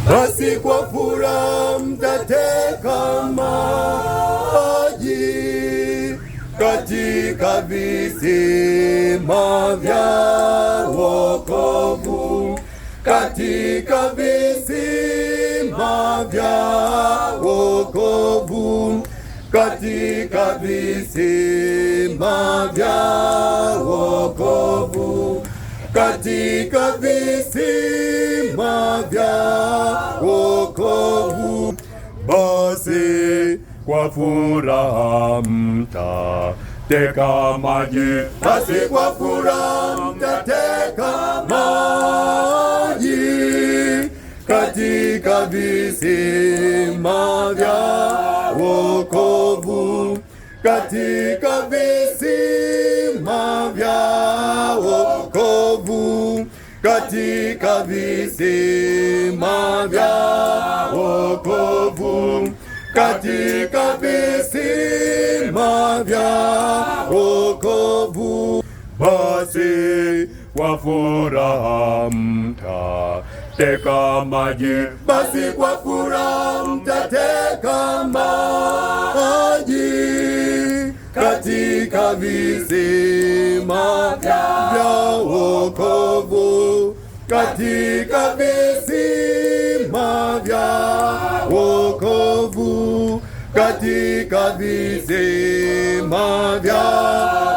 basi kwa furaha mtateka maji katika visima vya wokovu, katika visima vya wokovu, katika visima vya wokovu, katika visima vya wokovu. Basi kwa furaha mtateka maji, basi kwa furaha mtateka maji katika visima vya wokovu, katika visima vya wokovu, katika visima vya wokovu, katika visima vya wokovu. Basi kwa furaha mtateka maji, basi kwa furaha mtateka maji katika visima vya wokovu, katika visima vya wokovu, katika visima vya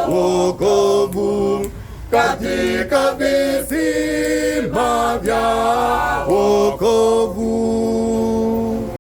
wokovu, katika visima vya wokovu.